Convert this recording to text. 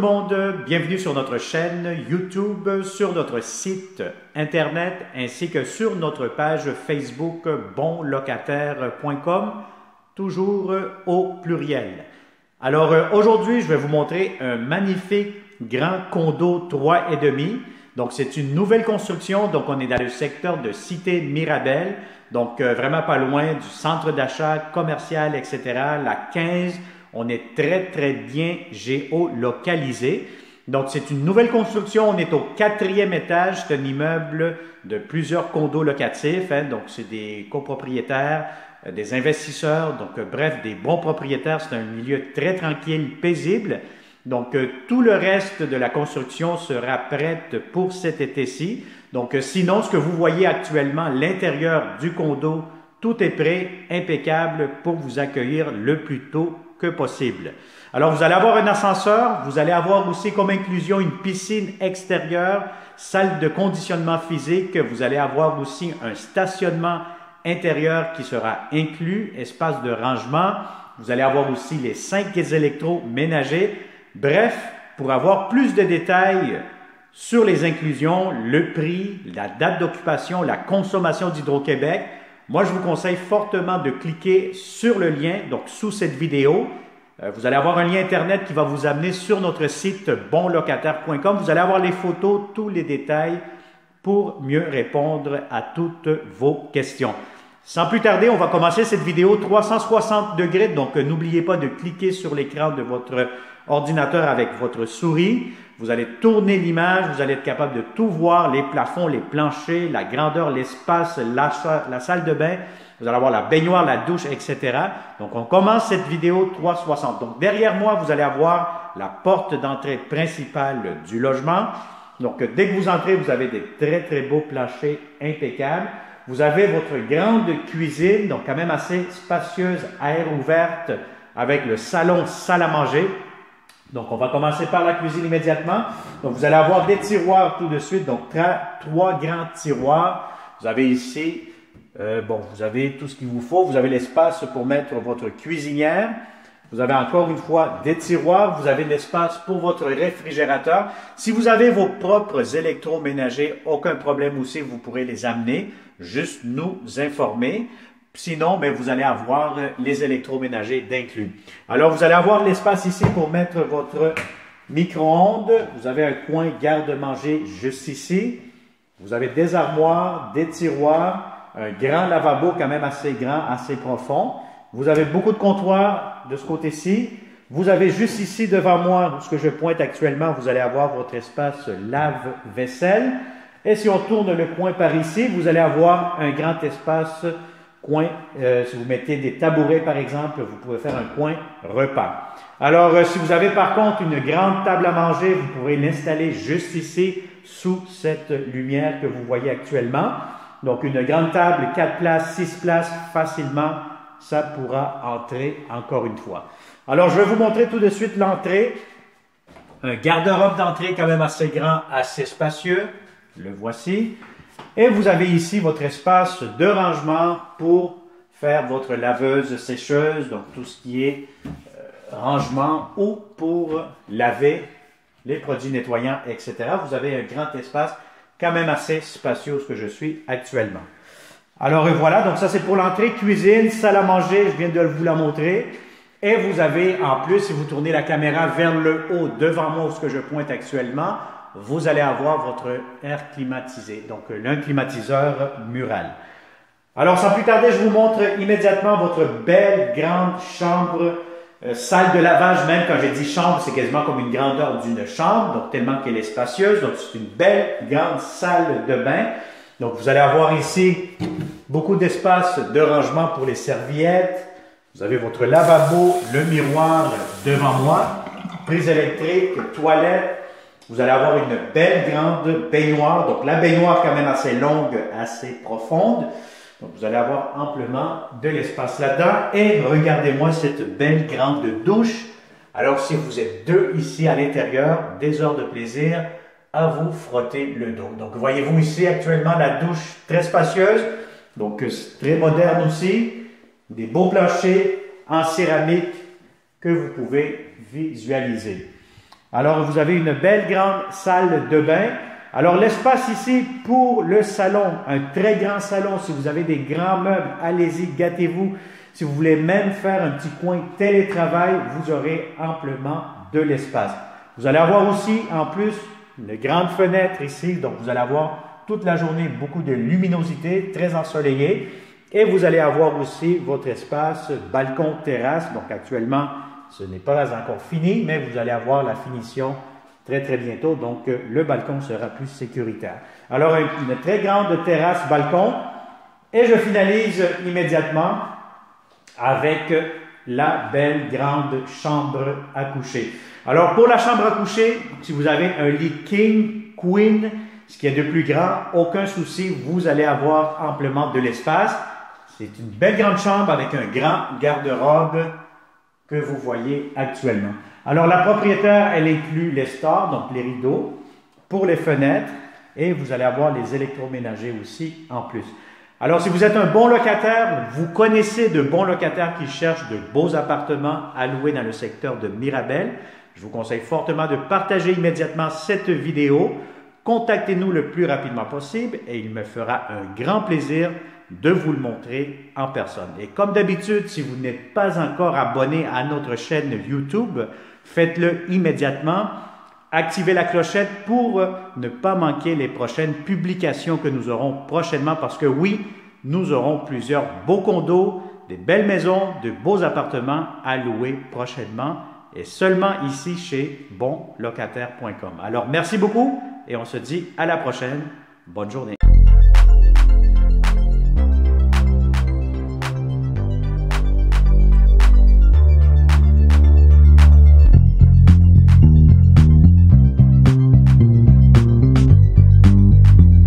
monde, bienvenue sur notre chaîne YouTube, sur notre site internet ainsi que sur notre page Facebook bonlocataire.com, toujours au pluriel. Alors aujourd'hui, je vais vous montrer un magnifique grand condo 3,5. Donc c'est une nouvelle construction, donc on est dans le secteur de Cité Mirabel, donc vraiment pas loin du centre d'achat commercial, etc. La 15. On est très bien géolocalisé. Donc, c'est une nouvelle construction. On est au 4e étage. C'est un immeuble de plusieurs condos locatifs. Donc, c'est des copropriétaires, des investisseurs. Donc, bref, des bons propriétaires. C'est un milieu très tranquille, paisible. Donc, tout le reste de la construction sera prête pour cet été-ci. Donc, sinon, ce que vous voyez actuellement, l'intérieur du condo, tout est prêt, impeccable pour vous accueillir le plus tôt que possible. Alors, vous allez avoir un ascenseur, vous allez avoir aussi comme inclusion une piscine extérieure, salle de conditionnement physique, vous allez avoir aussi un stationnement intérieur qui sera inclus, espace de rangement, vous allez avoir aussi les 5 électroménagers. Bref, pour avoir plus de détails sur les inclusions, le prix, la date d'occupation, la consommation d'Hydro-Québec, moi, je vous conseille fortement de cliquer sur le lien, donc sous cette vidéo. Vous allez avoir un lien Internet qui va vous amener sur notre site bonlocataire.com. Vous allez avoir les photos, tous les détails pour mieux répondre à toutes vos questions. Sans plus tarder, on va commencer cette vidéo 360 degrés. Donc, n'oubliez pas de cliquer sur l'écran de votre ordinateur avec votre souris. Vous allez tourner l'image, vous allez être capable de tout voir, les plafonds, les planchers, la grandeur, l'espace, la salle de bain. Vous allez avoir la baignoire, la douche, etc. Donc, on commence cette vidéo 360. Donc, derrière moi, vous allez avoir la porte d'entrée principale du logement. Donc, dès que vous entrez, vous avez des très beaux planchers impeccables. Vous avez votre grande cuisine, donc quand même assez spacieuse, à air ouverte, avec le salon, salle à manger. Donc, on va commencer par la cuisine immédiatement. Donc, vous allez avoir des tiroirs tout de suite. Donc, 3 grands tiroirs. Vous avez ici, vous avez tout ce qu'il vous faut. Vous avez l'espace pour mettre votre cuisinière. Vous avez encore une fois des tiroirs. Vous avez l'espace pour votre réfrigérateur. Si vous avez vos propres électroménagers, aucun problème aussi, vous pourrez les amener. Juste nous informer. Sinon, vous allez avoir les électroménagers d'inclus. Alors, vous allez avoir l'espace ici pour mettre votre micro-ondes. Vous avez un coin garde-manger juste ici. Vous avez des armoires, des tiroirs, un grand lavabo quand même assez grand, assez profond. Vous avez beaucoup de comptoirs de ce côté-ci. Vous avez juste ici devant moi, ce que je pointe actuellement, vous allez avoir votre espace lave-vaisselle. Et si on tourne le coin par ici, vous allez avoir un grand espace coin, si vous mettez des tabourets par exemple, vous pouvez faire un coin repas. Alors, si vous avez par contre une grande table à manger, vous pourrez l'installer juste ici, sous cette lumière que vous voyez actuellement. Donc, une grande table, 4 places, 6 places, facilement, ça pourra entrer encore une fois. Alors, je vais vous montrer tout de suite l'entrée. Un garde-robe d'entrée quand même assez grand, assez spacieux. Le voici. Et vous avez ici votre espace de rangement pour faire votre laveuse sécheuse, donc tout ce qui est rangement ou pour laver les produits nettoyants, etc. Vous avez un grand espace quand même assez spacieux où ce que je suis actuellement. Alors voilà, donc ça c'est pour l'entrée, cuisine, salle à manger, je viens de vous la montrer. Et vous avez en plus, si vous tournez la caméra vers le haut, devant moi où ce que je pointe actuellement, vous allez avoir votre air climatisé, donc l'un climatiseur mural. Alors, sans plus tarder, je vous montre immédiatement votre belle grande chambre, salle de lavage. Même quand j'ai dit chambre, c'est quasiment comme une grandeur d'une chambre, donc tellement qu'elle est spacieuse. Donc, c'est une belle grande salle de bain. Donc, vous allez avoir ici beaucoup d'espace de rangement pour les serviettes. Vous avez votre lavabo, le miroir devant moi, prise électrique, toilette. Vous allez avoir une belle grande baignoire, donc la baignoire quand même assez longue, assez profonde. Donc vous allez avoir amplement de l'espace là-dedans. Et regardez-moi cette belle grande douche. Alors si vous êtes deux ici à l'intérieur, des heures de plaisir à vous frotter le dos. Donc voyez-vous ici actuellement la douche très spacieuse, donc très moderne aussi. Des beaux planchers en céramique que vous pouvez visualiser. Alors, vous avez une belle grande salle de bain. Alors, l'espace ici pour le salon, un très grand salon. Si vous avez des grands meubles, allez-y, gâtez-vous. Si vous voulez même faire un petit coin télétravail, vous aurez amplement de l'espace. Vous allez avoir aussi, en plus, une grande fenêtre ici. Donc, vous allez avoir toute la journée beaucoup de luminosité, très ensoleillé. Et vous allez avoir aussi votre espace balcon-terrasse. Donc, actuellement, ce n'est pas encore fini, mais vous allez avoir la finition très, très bientôt. Donc, le balcon sera plus sécuritaire. Alors, une très grande terrasse balcon. Et je finalise immédiatement avec la belle grande chambre à coucher. Alors, pour la chambre à coucher, si vous avez un lit king, queen, ce qui est de plus grand, aucun souci, vous allez avoir amplement de l'espace. C'est une belle grande chambre avec un grand garde-robe que vous voyez actuellement. Alors, la propriétaire, elle inclut les stores, donc les rideaux, pour les fenêtres, et vous allez avoir les électroménagers aussi en plus. Alors, si vous êtes un bon locataire, vous connaissez de bons locataires qui cherchent de beaux appartements à louer dans le secteur de Mirabel, je vous conseille fortement de partager immédiatement cette vidéo. Contactez-nous le plus rapidement possible et il me fera un grand plaisir de vous le montrer en personne. Et comme d'habitude, si vous n'êtes pas encore abonné à notre chaîne YouTube, faites-le immédiatement. Activez la clochette pour ne pas manquer les prochaines publications que nous aurons prochainement parce que oui, nous aurons plusieurs beaux condos, des belles maisons, de beaux appartements à louer prochainement et seulement ici chez bonlocataire.com. Alors merci beaucoup et on se dit à la prochaine. Bonne journée.